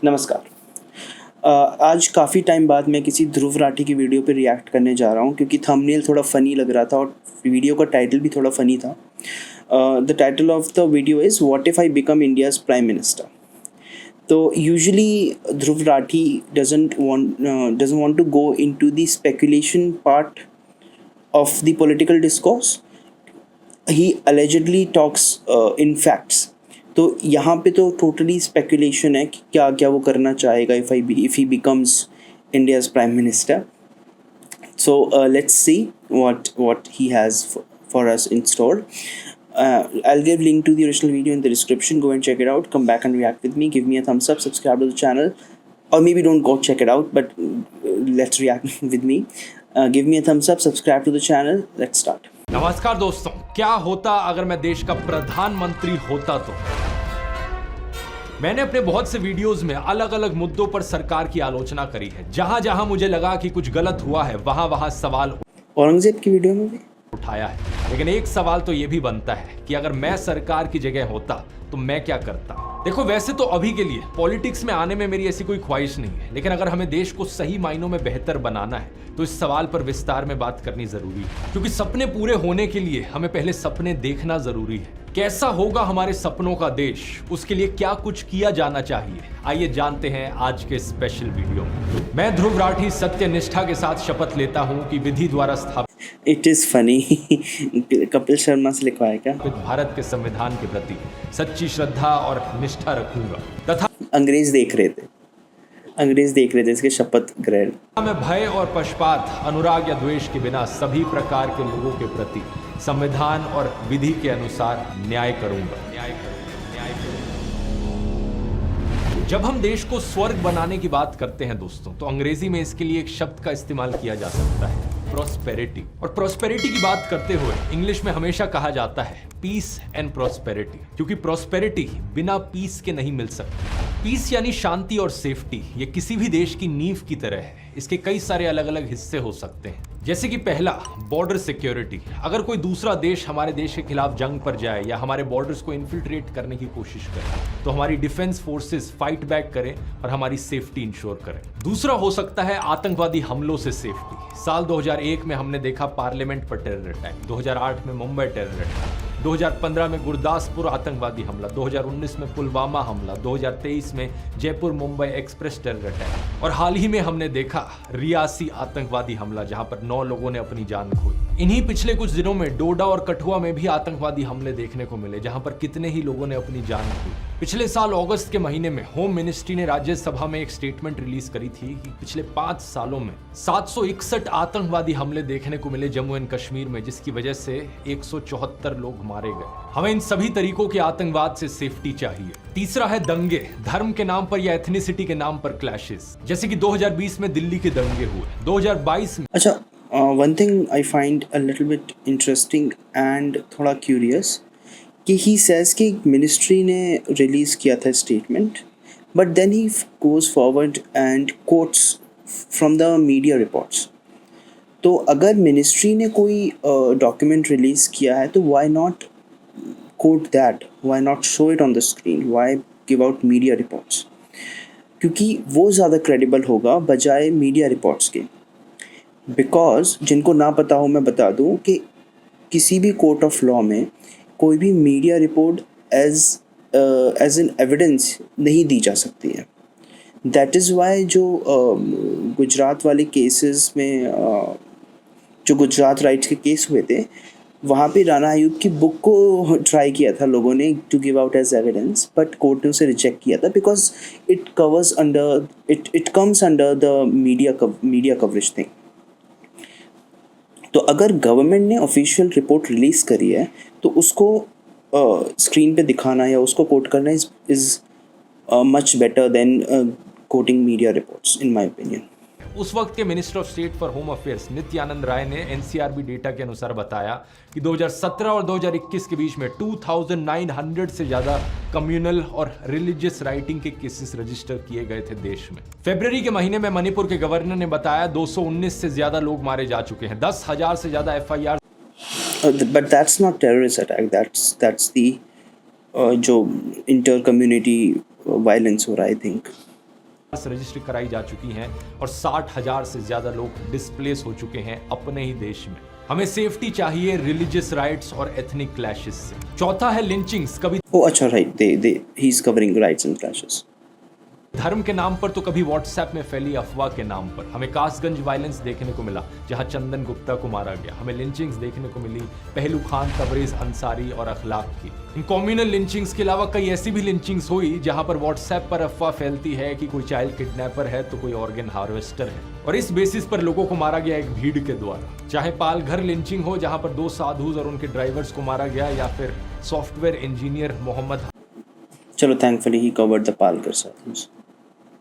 नमस्कार। आज काफ़ी टाइम बाद मैं किसी ध्रुव राठी की वीडियो पे रिएक्ट करने जा रहा हूँ क्योंकि थंबनेल थोड़ा फ़नी लग रहा था और वीडियो का टाइटल भी थोड़ा फ़नी था। The title of the video is what if I become India's prime minister. तो usually Dhruv Rathee doesn't want to go into the speculation part of the political discourse. He allegedly talks in facts. तो यहाँ पे तो totally speculation है कि क्या क्या वो करना चाहेगा if he becomes India's prime minister. So let's see what he has for us in store. I'll give link to the original video in the description. Go and check it out. Come back and react with me. Give me a thumbs up. Subscribe to the channel, or maybe don't go check it out, but let's react with me. Give me a thumbs up. Subscribe to the channel. Let's start. नमस्कार दोस्तों, क्या होता अगर मैं देश का प्रधानमंत्री होता तो मैंने अपने बहुत से वीडियोस में अलग अलग मुद्दों पर सरकार की आलोचना करी है। जहां जहां मुझे लगा कि कुछ गलत हुआ है वहां वहां सवाल औरंगजेब की वीडियो में भी उठाया है। लेकिन एक सवाल तो यह भी बनता है कि अगर मैं सरकार की जगह होता तो मैं क्या करता। देखो, वैसे तो अभी के लिए पॉलिटिक्स में आने में मेरी ऐसी कोई ख्वाहिश नहीं है, लेकिन अगर हमें देश को सही मायनों में बेहतर बनाना है तो इस सवाल पर विस्तार में बात करनी जरूरी है, क्योंकि सपने पूरे होने के लिए हमें पहले सपने देखना जरूरी है। कैसा होगा हमारे सपनों का देश, उसके लिए क्या कुछ किया जाना चाहिए, आइए जानते हैं आज के स्पेशल वीडियो में। मैं ध्रुव राठी सत्य निष्ठा के साथ शपथ लेता हूं कि विधि द्वारा स्थापित it is funny Kapil Sharma से लिखवाया क्या भारत के संविधान के प्रति सच्ची श्रद्धा और निष्ठा रखूंगा तथा अंग्रेज देख रहे थे इसके शपथ ग्रहण मैं भय और पक्षपात, अनुराग या द्वेष के बिना सभी प्रकार के लोगों के प्रति संविधान और विधि के अनुसार न्याय करूंगा। जब हम देश को स्वर्ग बनाने की बात करते हैं दोस्तों, तो अंग्रेजी में इसके लिए एक शब्द का इस्तेमाल किया जा सकता है, प्रॉस्पेरिटी। और प्रॉस्पेरिटी की बात करते हुए इंग्लिश में हमेशा कहा जाता है पीस एंड प्रॉस्पेरिटी, क्योंकि प्रॉस्पेरिटी बिना पीस के नहीं मिल सकती। पीस यानी शांति और सेफ्टी, ये किसी भी देश की नींव की तरह है। इसके कई सारे अलग अलग हिस्से हो सकते हैं, जैसे कि पहला बॉर्डर सिक्योरिटी। अगर कोई दूसरा देश हमारे देश के खिलाफ जंग पर जाए या हमारे बॉर्डर्स को इन्फिल्ट्रेट करने की कोशिश करे तो हमारी डिफेंस फोर्सेस फाइट बैक करें और हमारी सेफ्टी इंश्योर करें। दूसरा हो सकता है आतंकवादी हमलों से सेफ्टी। साल 2001 में हमने देखा पार्लियामेंट पर टेरर अटैक, 2008 में मुंबई टेरर अटैक, 2015 में गुरदासपुर आतंकवादी हमला, 2019 में पुलवामा हमला, 2023 में Jaipur Mumbai express terror attack, और हाल ही में हमने देखा रियासी आतंकवादी हमला जहां पर 9 लोगों ने अपनी जान खोई। इन्हीं पिछले कुछ दिनों में डोडा और कठुआ में भी आतंकवादी हमले देखने को मिले, जहां पर कितने ही लोगों ने अपनी जान खोई। पिछले साल अगस्त के महीने में होम मिनिस्ट्री ने राज्यसभा में एक स्टेटमेंट रिलीज करी थी कि पिछले 5 सालों में 761 आतंकवादी हमले देखने को मिले जम्मू एंड कश्मीर में, जिसकी वजह से 174 लोग मारे गए। हमें इन सभी तरीकों के आतंकवाद से सेफ्टी चाहिए। तीसरा है दंगे, धर्म के नाम पर या एथनिसिटी के नाम पर क्लैशेस, जैसे कि 2020 में दिल्ली के दंगे हुए, 2022 में। अच्छा, one thing I find a little bit interesting and थोड़ा क्यूरियस कि ही सेज कि मिनिस्ट्री ने रिलीज़ किया था statement, but then he goes forward and quotes from the media reports. तो अगर मिनिस्ट्री ने कोई डॉक्यूमेंट रिलीज़ किया है तो why not coat that, why not show it on the screen, why give out media reports? क्योंकि वो ज़्यादा क्रेडिबल होगा बजाय मीडिया रिपोर्ट्स के। बिकॉज जिनको ना पता हो मैं बता दूं कि किसी भी कोर्ट ऑफ लॉ में कोई भी media report as an evidence नहीं दी जा सकती है। दैट इज़ वाई जो गुजरात वाले केसेस में जो गुजरात राइट्स के केस हुए थे, वहाँ पे राणा अयूब की बुक को ट्राई किया था लोगों ने to give out as evidence, but court ने उसे रिजेक्ट किया था because it covers under it comes under the media coverage thing. तो अगर गवर्नमेंट ने ऑफिशियल रिपोर्ट रिलीज़ करी है तो उसको स्क्रीन पे दिखाना या उसको कोट करना is much better than quoting media reports in my opinion. उस वक्त के minister of state for home affairs Nityanand Rai ने एनसीआरबी डेटा के अनुसार बताया कि 2017 और 2021 के बीच में 2900 से ज्यादा कम्युनल और रिलीजियस राइटिंग के केसेस रजिस्टर किए गए थे देश में। फरवरी के महीने में मणिपुर के गवर्नर ने बताया 219 से ज्यादा लोग मारे जा चुके हैं, 10,000 से ज्यादा FIR। But that's not terrorist attack, that's the जो इंटर कम्युनिटी वायलेंस हो रहा है, आई थिंक। रजिस्टर कराई जा चुकी हैं और 60,000 से ज्यादा लोग डिस्प्लेस हो चुके हैं अपने ही देश में। हमें सेफ्टी चाहिए रिलीजियस राइट्स और एथनिक क्लैशेस से। चौथा है लिंचिंग्स। कभी अच्छा, right, he is covering rights and clashes. धर्म के नाम पर तो कभी व्हाट्सएप में फैली अफवाह के नाम पर। हमें कासगंज वायलेंस देखने को मिला जहां चंदन गुप्ता को मारा गया। हमें लिंचिंग्स देखने को मिली पहलू खान, तबरेज अंसारी और अखलाक की। इन कम्युनल लिंचिंग्स के अलावा कई ऐसी भी लिंचिंग्स हुई जहां पर व्हाट्सएप पर अफवाह फैलती है कि कोई चाइल्ड किडनैपर है तो कोई ऑर्गन हार्वेस्टर है, और इस बेसिस पर लोगों को मारा गया एक भीड़ के द्वारा। चाहे पालघर लिंचिंग हो जहां पर 2 साधुज और उनके ड्राइवर्स को मारा गया, या फिर सॉफ्टवेयर इंजीनियर मोहम्मद, चलो थैंकफुली ही कवर्ड द पालघर साधुज।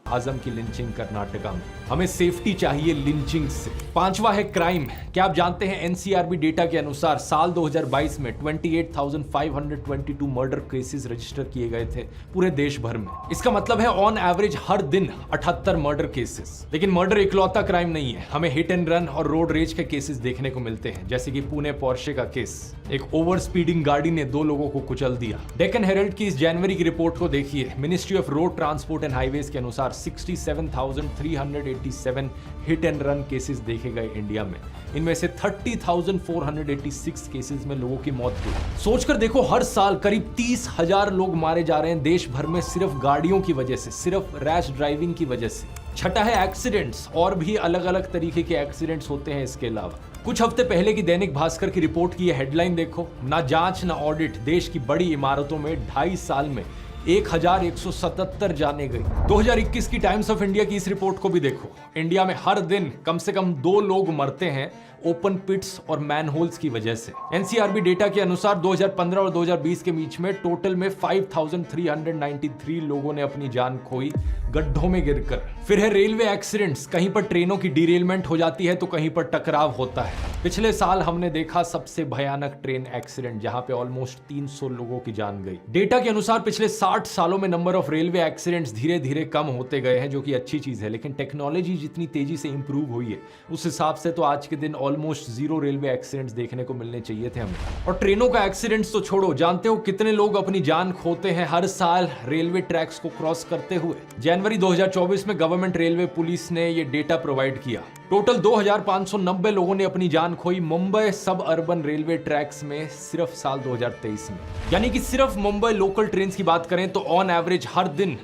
आजम की लिंचिंग कर्नाटका में। हमें सेफ्टी चाहिए लिंचिंग से। 5वां है क्राइम। क्या आप जानते हैं एनसीआरबी डेटा के अनुसार साल 2022 में 28,522 मर्डर केसेस रजिस्टर किए गए थे पूरे देश भर में। इसका मतलब है ऑन एवरेज हर दिन 78 मर्डर केसेस। लेकिन मर्डर इकलौता क्राइम नहीं है। हमें हिट एंड रन और रोड रेज के केसेस देखने को मिलते हैं, जैसे कि पुणे पोर्शे का केस। एक ओवर स्पीडिंग गाड़ी ने 2 लोगों को कुचल दिया। डेक्कन हेरल्ड की इस जनवरी की रिपोर्ट को देखिए। Ministry of road transport and highways के अनुसार 67,387 हिट एंड रन केसेस देखे गए इंडिया में। इनमें से 30,486 केसेस में लोगों की मौत हुई। सोचकर देखो, हर साल करीब 30,000 लोग मारे जा रहे हैं देश भर में सिर्फ गाड़ियों की वजह से, सिर्फ रैश ड्राइविंग की वजह से। छठा है एक्सीडेंट्स। और भी अलग अलग तरीके के एक्सीडेंट्स होते हैं इसके अलावा। कुछ हफ्ते पहले की दैनिक भास्कर की रिपोर्ट की यह हेडलाइन देखो। ना जांच ना ऑडिट, देश की बड़ी इमारतों में 2.5 साल में 1,177 जाने गई। 2021 की टाइम्स ऑफ इंडिया की इस रिपोर्ट को भी देखो। इंडिया में हर दिन कम से कम 2 लोग मरते हैं ओपन पिट्स और मैनहोल्स की वजह से। एनसीआरबी डेटा के अनुसार 2015 और 2020 के बीच में टोटल में 5,393 लोगों ने अपनी जान खोई गड्ढों में गिरकर। फिर है रेलवे एक्सीडेंट्स। कहीं पर ट्रेनों की डिरेलमेंट हो जाती है तो कहीं पर टकराव होता है। पिछले साल हमने देखा सबसे भयानक ट्रेन एक्सीडेंट, जहां पे ऑलमोस्ट 300 लोगों की जान गई। डेटा के अनुसार पिछले 60 सालों में नंबर ऑफ रेलवे एक्सीडेंट्स धीरे धीरे कम होते गए हैं, जो कि अच्छी चीज है। लेकिन टेक्नोलॉजी जितनी तेजी से इंप्रूव हुई है उस हिसाब से तो आज के दिन ऑलमोस्ट 0 रेलवे एक्सीडेंट्स देखने को मिलने चाहिए थे हमें। और ट्रेनों का एक्सीडेंट्स तो छोड़ो, जानते हो कितने लोग अपनी जान खोते हैं हर साल रेलवे ट्रैक्स को क्रॉस करते हुए? जनवरी 2024 में गवर्नमेंट रेलवे पुलिस ने ये डेटा प्रोवाइड किया। टोटल 2,590 लोगों ने अपनी जान खोई मुंबई सब अर्बन रेलवे ट्रैक्स में सिर्फ साल 2023 में। यानी कि सिर्फ मुंबई लोकल ट्रेन की बात करें तो ऑन एवरेज हर दिन।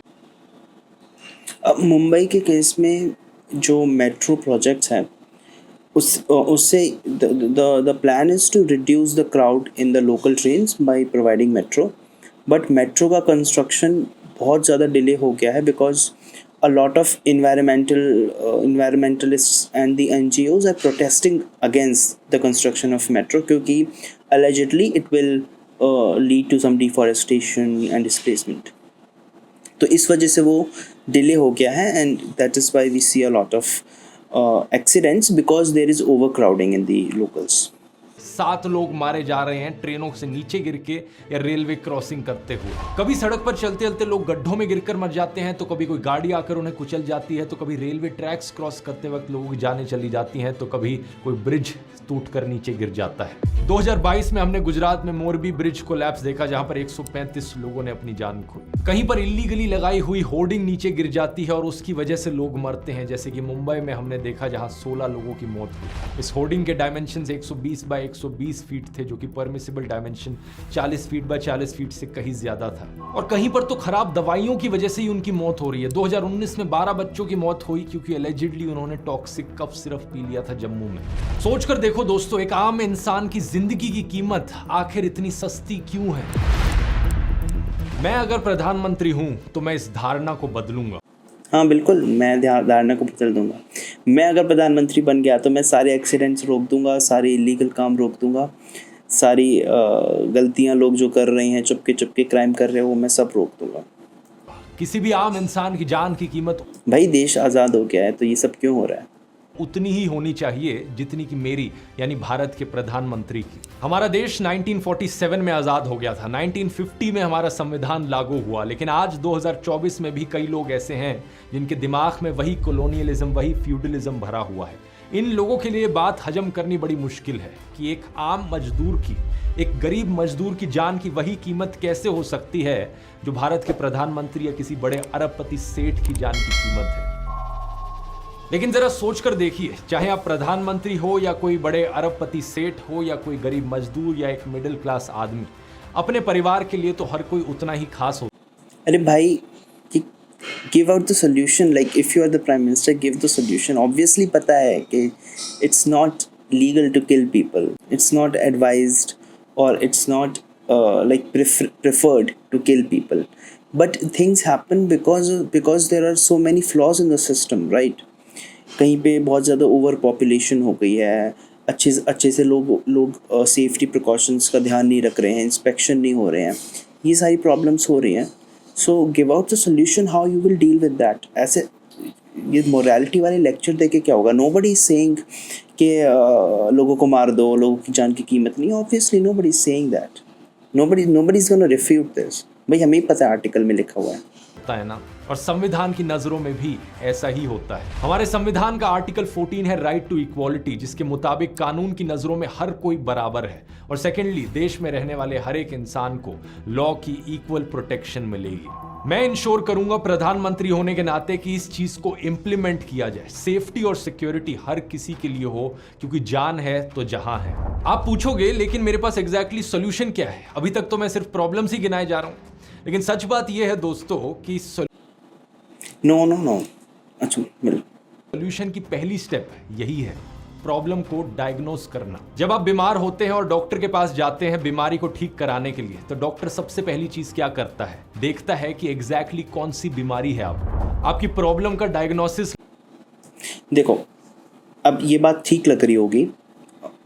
अब मुंबई के केस में जो मेट्रो प्रोजेक्ट्स हैं उससे the plan is to reduce the crowd in the local trains by providing metro, but metro का construction बहुत ज़्यादा डिले हो गया है because a lot of environmentalists and the NGOs are protesting against the construction of metro क्योंकि allegedly it will lead to some deforestation and displacement. तो इस वजह से वो डिले हो गया है and that is why we see a lot of accidents because there is overcrowding in the locals. 7 लोग मारे जा रहे हैं ट्रेनों से नीचे गिर के या रेलवे क्रॉसिंग करते हुए। कभी सड़क पर चलते चलते लोग गड्ढों में गिरकर मर जाते हैं, तो कभी कोई गाड़ी आकर उन्हें कुचल जाती है, तो कभी रेलवे ट्रैक्स क्रॉस करते वक्त लोगों की जानें चली जाती हैं, तो कभी कोई ब्रिज टूटकर नीचे गिर जाता है। 2022 में हमने गुजरात में मोरबी ब्रिज कोलैप्स देखा, जहां पर 135 लोगों ने अपनी जान खोई। कहीं पर इल्लीगली लगाई हुई होर्डिंग नीचे गिर जाती है और उसकी वजह से लोग मरते हैं, जैसे कि मुंबई में हमने देखा जहां 16 लोगों की मौत हुई। इस होर्डिंग के डायमेंशन 120 बाय 120 फीट थे, जो कि permissible dimension 40 feet by 40 feet से कहीं ज्यादा था। और कहीं पर तो खराब दवाइयों की वजह से ही उनकी मौत हो रही है। 2019 में 12 बच्चों की मौत हुई क्योंकि एलिजिडली उन्होंने टॉक्सिक कफ सिरप पी लिया था जम्मू में। सोचकर देखो दोस्तों, एक आम इंसान की जिंदगी की कीमत आखिर इतनी सस्ती क्यों है? मैं अगर प्रधानमंत्री हूं तो मैं इस धारणा को बदलूंगा। हाँ बिल्कुल, मैं धारणा को बदल दूंगा। मैं अगर प्रधानमंत्री बन गया तो मैं सारे एक्सीडेंट्स रोक दूंगा, सारे इलीगल काम रोक दूंगा, सारी गलतियां लोग जो कर रहे हैं, चुपके क्राइम कर रहे हैं, वो मैं सब रोक दूंगा। किसी भी आम इंसान की जान की कीमत, भाई देश आज़ाद हो गया है तो ये सब क्यों हो रहा है? उतनी ही होनी चाहिए जितनी कि मेरी यानी भारत के प्रधानमंत्री की। हमारा देश 1947 में आजाद हो गया था, 1950 में हमारा संविधान लागू हुआ, लेकिन आज 2024 में भी कई लोग ऐसे हैं जिनके दिमाग में वही कॉलोनियलिज्म, वही फ्यूडलिज्म भरा हुआ है। इन लोगों के लिए बात हजम करनी बड़ी मुश्किल है कि एक आम मजदूर की, एक गरीब मजदूर की जान की वही कीमत कैसे हो सकती है जो भारत के प्रधानमंत्री या किसी बड़े अरबपति सेठ की जान की कीमत है। लेकिन जरा सोचकर देखिए, चाहे आप प्रधानमंत्री हो या कोई बड़े अरबपति सेठ हो या कोई गरीब मजदूर या एक मिडिल क्लास आदमी, अपने परिवार के लिए तो हर कोई उतना ही खास हो। अरे भाई, give out the solution, like if you are the prime minister, give the solution. Obviously पता है कि it's not legal to kill people, it's not advised और it's not like preferred to kill people, but things happen because there are so many flaws in the system, right? कहीं पे बहुत ज़्यादा over population हो गई है, अच्छे से लोग सेफ्टी प्रिकॉशंस का ध्यान नहीं रख रहे हैं, इंस्पेक्शन नहीं हो रहे हैं, ये सारी प्रॉब्लम्स हो रही हैं। So give out the solution how you will deal with that. ऐसे ये मोरालिटी वाले लेक्चर दे के क्या होगा? नोबडी इज सेइंग कि लोगों को मार दो, लोगों की जान की कीमत नहीं। Obviously nobody is saying that, nobody is going to refute this। भाई हमें ही पता है, आर्टिकल में लिखा हुआ है ना। और संविधान की नजरों में भी ऐसा ही होता है। हमारे संविधान का आर्टिकल 14 है राइट टू इक्वालिटी, जिसके मुताबिक कानून की नजरों में हर कोई बराबर है। और सेकेंडली, देश में रहने वाले हर एक इंसान को लॉ की इक्वल प्रोटेक्शन मिलेगी। मैं इंश्योर करूंगा प्रधानमंत्री होने के नाते कि इस चीज को इंप्लीमेंट किया जाए, सेफ्टी और सिक्योरिटी हर किसी के लिए हो, क्योंकि जान है तो जहां है। आप पूछोगे लेकिन मेरे पास एग्जैक्टली सॉल्यूशन क्या है? अभी तक तो मैं सिर्फ प्रॉब्लम्स ही गिनाए जा रहा हूं, लेकिन सच बात यह है दोस्तों कि नो अच्छा, सॉल्यूशन की पहली स्टेप यही है, प्रॉब्लम को डायग्नोस करना। जब आप बीमार होते हैं और डॉक्टर के पास जाते हैं बीमारी को ठीक कराने के लिए, तो डॉक्टर सबसे पहली चीज क्या करता है? देखता है कि एग्जैक्टली कौन सी बीमारी है आपकी प्रॉब्लम का डायग्नोसिस। देखो, अब ये बात ठीक लग रही होगी,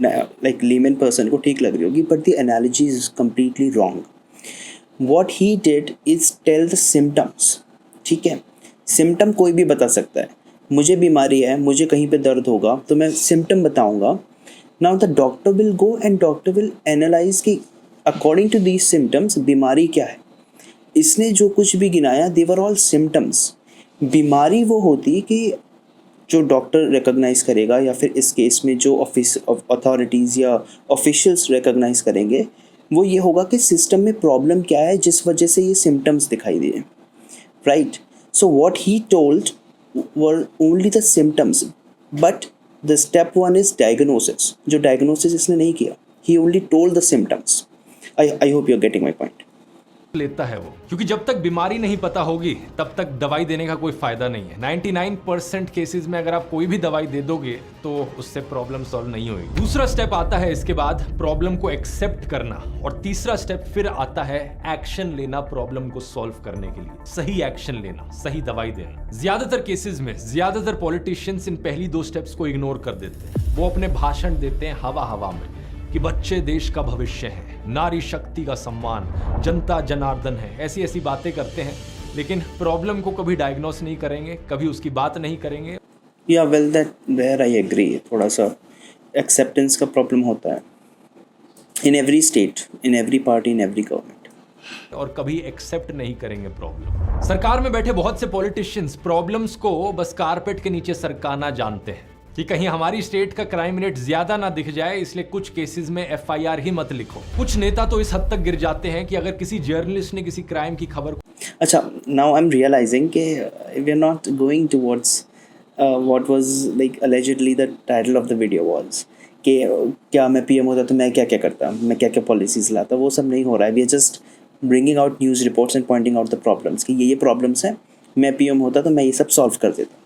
लाइक लेमन पर्सन को ठीक लग रही होगी, but the analogy is completely wrong. What he did is tell the symptoms. ठीक है, सिम्टम कोई भी बता सकता है। मुझे बीमारी है, मुझे कहीं पे दर्द होगा तो मैं सिम्टम बताऊंगा। Now the doctor will go and doctor will analyse कि अकॉर्डिंग टू दीज सिम्टम्स बीमारी क्या है। इसने जो कुछ भी गिनाया दे वर ऑल सिम्टम्स। बीमारी वो होती कि जो डॉक्टर रिकॉग्नाइज करेगा, या फिर इस केस में जो अथॉरिटीज़ या ऑफिशियल्स रिकॉग्नाइज करेंगे, वो ये होगा कि सिस्टम में प्रॉब्लम क्या है जिस वजह से ये सिम्टम्स दिखाई दिए, right? So what he told were only the symptoms, but the step one is diagnosis, जो diagnosis इसने नहीं किया। He only told the symptoms। I hope you're getting my point। लेता है वो, क्योंकि जब तक बीमारी नहीं पता होगी तब तक दवाई देने का कोई फायदा नहीं है। 99% केसेस में अगर आप कोई भी दवाई दे दोगे तो उससे प्रॉब्लम सॉल्व नहीं होगी। दूसरा स्टेप आता है इसके बाद प्रॉब्लम को एक्सेप्ट करना, और तीसरा स्टेप फिर आता है एक्शन लेना प्रॉब्लम को सॉल्व करने के लिए। सही एक्शन लेना, सही दवाई देना। ज्यादातर केसेस में ज्यादातर पॉलिटिशियंस इन पहली दो स्टेप्स को इग्नोर कर देते हैं। वो अपने भाषण देते हैं हवा में कि बच्चे देश का भविष्य है, नारी शक्ति का सम्मान, जनता जनार्दन है, ऐसी बातें करते हैं, लेकिन प्रॉब्लम को कभी डायग्नोस नहीं करेंगे, कभी उसकी बात नहीं करेंगे। या well, that there I agree. थोड़ा सा एक्सेप्टेंस का प्रॉब्लम होता है in every state, in every party, in every government, और कभी एक्सेप्ट नहीं करेंगे प्रॉब्लम। सरकार में बैठे बहुत से पॉलिटिशियंस प्रॉब्लम्स को बस कारपेट के नीचे सरकाना जानते हैं कि कहीं हमारी स्टेट का क्राइम रेट ज्यादा ना दिख जाए, इसलिए कुछ केसेस में एफआईआर ही मत लिखो। कुछ नेता तो इस हद तक गिर जाते हैं कि अगर किसी जर्नलिस्ट ने किसी क्राइम की खबर। अच्छा, नाउ आई एम रियलाइजिंग कि we are not going towards what was like allegedly the title of the video was कि क्या मैं पीएम होता तो मैं क्या क्या करता, मैं क्या क्या पॉलिसीज लाता। वो सब नहीं हो रहा है। We are just bringing out news reports and pointing out the problems कि ये प्रॉब्लम्स हैं, मैं पीएम होता तो मैं ये सब सॉल्व कर देता।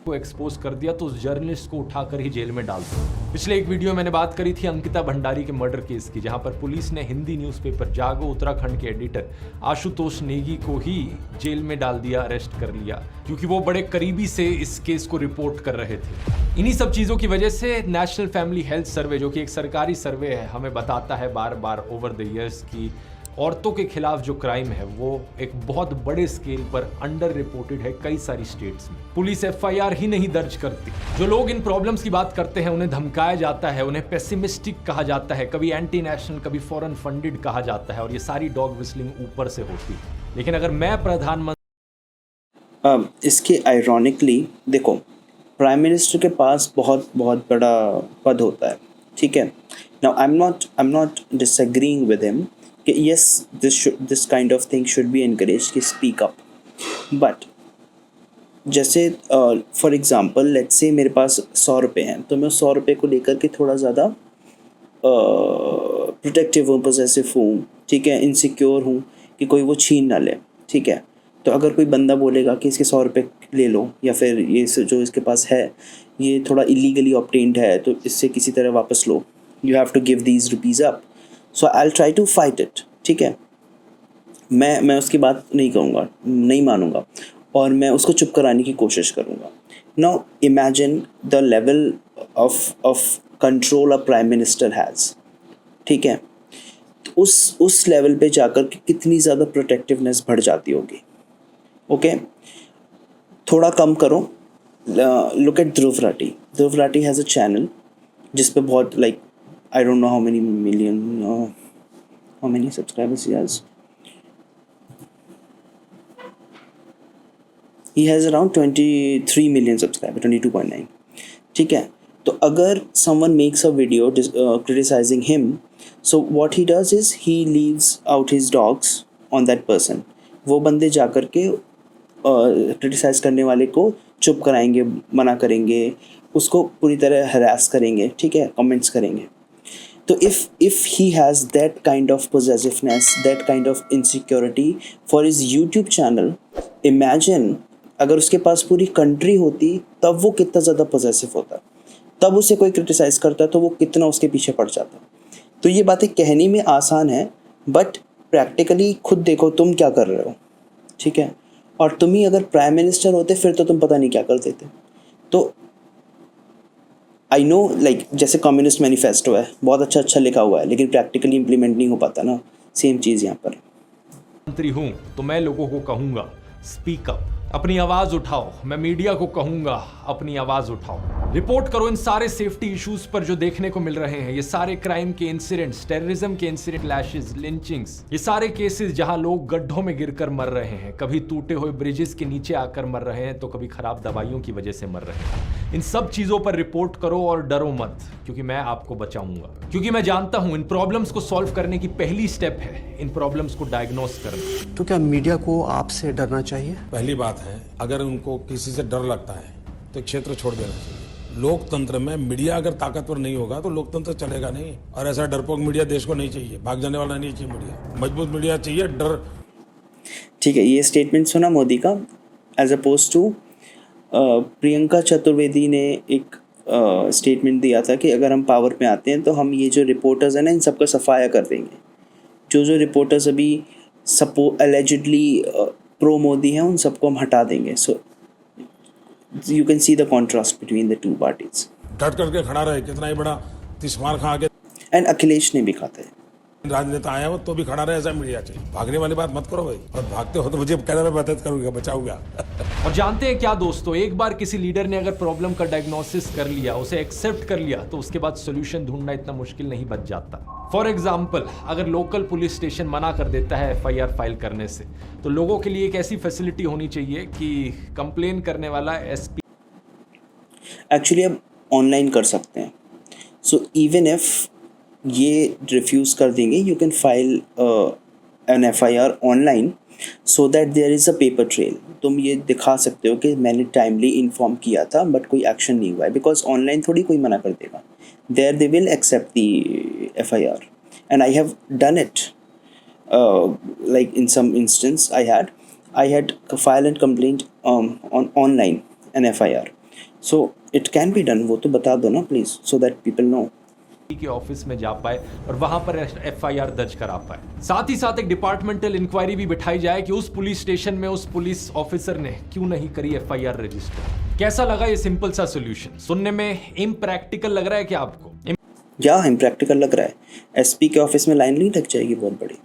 को एक्सपोज कर दिया तो उस जर्नलिस्ट को उठाकर ही जेल में डाल दिया। पिछले एक वीडियो मैंने बात करी थी अंकिता भंडारी के मर्डर केस की, जहां पर पुलिस ने हिंदी न्यूज़पेपर जागो उत्तराखंड के एडिटर आशुतोष नेगी को ही जेल में डाल दिया, अरेस्ट कर लिया, क्योंकि वो बड़े करीबी से इस केस को रिपोर्ट कर रहे थे। इन्हीं सब चीजों की वजह से नेशनल फैमिली हेल्थ सर्वे, जो कि एक सरकारी सर्वे है, हमें बताता है बार बार ओवर द ईयर्स की औरतों के खिलाफ जो क्राइम है वो एक बहुत बड़े स्केल पर अंडर रिपोर्टेड है कई सारी स्टेट्स में। पुलिस एफआईआर ही नहीं दर्ज करती। जो लोग इन प्रॉब्लम्स की बात करते हैं उन्हें धमकाया जाता है, उन्हें पेसिमिस्टिक कहा जाता है, कभी एंटी नेशनल, कभी फॉरेन फंडेड कहा जाता है, और ये सारी डॉग विस्लिंग ऊपर से होती है। लेकिन अगर मैं प्रधानमंत्री, इसके आयरॉनिकली देखो, प्राइम मिनिस्टर के पास बहुत बहुत बड़ा पद होता है, ठीक है. Now I am not disagreeing with him कि yes this kind of thing should be encourage कि स्पीक अप. बट जैसे फॉर एग्जांपल लेट्स से मेरे पास 100 रुपये हैं, तो मैं 100 रुपये को लेकर के थोड़ा ज़्यादा प्रोटेक्टिव हूँ, पॉसेसिव हूँ, ठीक है, इनसिक्योर हूँ कि कोई वो छीन ना ले, ठीक है. तो अगर कोई बंदा बोलेगा कि इसके 100 रुपये ले लो, या फिर ये जो इसके पास है ये थोड़ा इलीगली ऑब्टेन्ड है तो इससे किसी तरह वापस लो, you have to give these rupees up, so I will try to fight it, ठीक है. मैं उसकी बात नहीं करूँगा, नहीं मानूंगा, और मैं उसको चुप कराने की कोशिश करूँगा. Now imagine the level of control a prime minister has, ठीक है. उस लेवल पे जाकर के कितनी ज़्यादा प्रोटेक्टिवनेस बढ़ जाती होगी. ओके, थोड़ा कम करो. Look at Dhruv Rathee. Dhruv Rathee has a channel जिस पे बहुत like I don't know how many subscribers he has. He has around 23 million subscribers, 22.9. ठीक है. तो अगर someone makes a video criticizing him, so what he does is he leaves out his dogs on that person. वो बंदे जाकर के criticise करने वाले को चुप कराएंगे, मना करेंगे, उसको पूरी तरह हरास करेंगे, ठीक है, कमेंट्स करेंगे. तो if he has that kind of possessiveness, that kind of insecurity for his YouTube channel, imagine अगर उसके पास पूरी कंट्री होती तब वो कितना ज़्यादा पॉसेसिव होता, तब उसे कोई क्रिटिसाइज़ करता तो वो कितना उसके पीछे पड़ जाता. तो ये बातें कहने में आसान है, बट प्रैक्टिकली खुद देखो तुम क्या कर रहे हो, ठीक है. और तुम ही अगर प्राइम मिनिस्टर होते फिर तो तुम पता नहीं क्या कर देते. तो आई नो लाइक जैसे कम्युनिस्ट मैनिफेस्टो है, बहुत अच्छा लिखा हुआ है, लेकिन प्रैक्टिकली इम्प्लीमेंट नहीं हो पाता ना. सेम चीज़ यहाँ पर. मंत्री हूँ तो मैं लोगों को कहूँगा स्पीक अप, अपनी आवाज उठाओ. मैं मीडिया को कहूंगा अपनी आवाज उठाओ, रिपोर्ट करो इन सारे सेफ्टी इश्यूज पर जो देखने को मिल रहे हैं. ये सारे क्राइम के इंसिडेंट्स, टेररिज्म के इंसिडेंट, लैशेस, लिंचिंग्स, ये सारे केसेस जहां लोग गड्ढों में गिरकर मर रहे हैं, कभी टूटे हुए ब्रिजेस के नीचे आकर मर रहे हैं, तो कभी खराब दवाइयों की वजह से मर रहे हैं. इन सब चीजों पर रिपोर्ट करो और डरो मत, क्योंकि मैं आपको बचाऊंगा. क्योंकि मैं जानता हूं इन प्रॉब्लम्स को सॉल्व करने की पहली स्टेप है इन प्रॉब्लम्स को डायग्नोस करना. तो क्या मीडिया को आपसे डरना चाहिए? पहली बात है, अगर उनको किसी से डर लगता है तो क्षेत्र छोड़ देना चाहिए. लोकतंत्र में मीडिया अगर ताकतवर नहीं होगा तो लोकतंत्र चलेगा नहीं. और ऐसा डरपोक मीडिया देश को नहीं चाहिए, भाग जाने वाला नहीं चाहिए मीडिया. मजबूत मीडिया चाहिए. डर, ठीक है. ये स्टेटमेंट सुना मोदी का, as oppose to Priyanka Chaturvedi ने एक स्टेटमेंट दिया था कि अगर हम पावर में आते हैं तो हम ये जो रिपोर्टर्स हैं ना, इन सबका सफाया कर देंगे. जो रिपोर्टर्स अभी एलिजिडली प्रो मोदी हैं, उन सबको हम हटा देंगे. So you can see the contrast between the two parties. डट करके खड़ा रहे, कितना ही बड़ा तिस्मार खा के. एंड अखिलेश ने भी कहा था राजनेता आया हो तो भी खड़ा रहे, ऐसा मीडिया चाहिए. भागने वाली बात मत करो भाई, और भागते हो तो मुझे कहना, मैं मदद करूंगा, बचाऊंगा. और जानते हैं क्या दोस्तों, एक बार किसी लीडर ने अगर प्रॉब्लम का डायग्नोसिस कर लिया, उसे एक्सेप्ट कर लिया, तो उसके बाद सोल्यूशन ढूंढना इतना मुश्किल नहीं बच जाता. फॉर एग्जाम्पल, अगर लोकल पुलिस स्टेशन मना कर देता है FIR फाइल करने से, तो लोगों के लिए एक ऐसी फैसिलिटी होनी चाहिए कि कंप्लेन करने वाला SP एक्चुअली अब ऑनलाइन कर सकते हैं. सो इवन इफ ये रिफ्यूज़ कर देंगे, you can file an FIR online so that there is a paper trail. तुम ये दिखा सकते हो कि मैंने टाइमली इन्फॉर्म किया था बट कोई एक्शन नहीं हुआ है, बिकॉज ऑनलाइन थोड़ी कोई मना कर देगा. There they will accept the FIR and I have done it. Like in some instance I had file and complaint on online an FIR. So it can be done. वो तो बता दो ना प्लीज़, सो दैट पीपल नो के office में जा पाए और वहां पर FIR दर्ज करा पाए. साथ ही साथ एक डिपार्टमेंटल इंक्वायरी भी बिठाई जाए कि उस पुलिस स्टेशन में उस पुलिस ऑफिसर ने क्यों नहीं करी FIR रजिस्टर. कैसा लगा ये सिंपल सा सोल्यूशन? सुनने में इम्प्रैक्टिकल लग रहा है क्या आपको? या इम्प्रैक्टिकल लग रहा है. SP के ऑफिस में लाइन नहीं लग जाएगी बहुत बड़ी?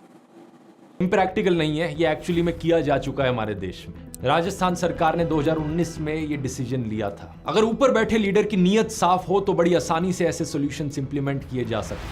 इम्प्रैक्टिकल नहीं है, ये एक्चुअली में किया जा चुका है हमारे देश में. राजस्थान सरकार ने 2019 में ये डिसीजन लिया था. अगर ऊपर बैठे लीडर की नीयत साफ हो तो बड़ी आसानी से ऐसे सॉल्यूशंस इंप्लीमेंट किए जा सकते हैं.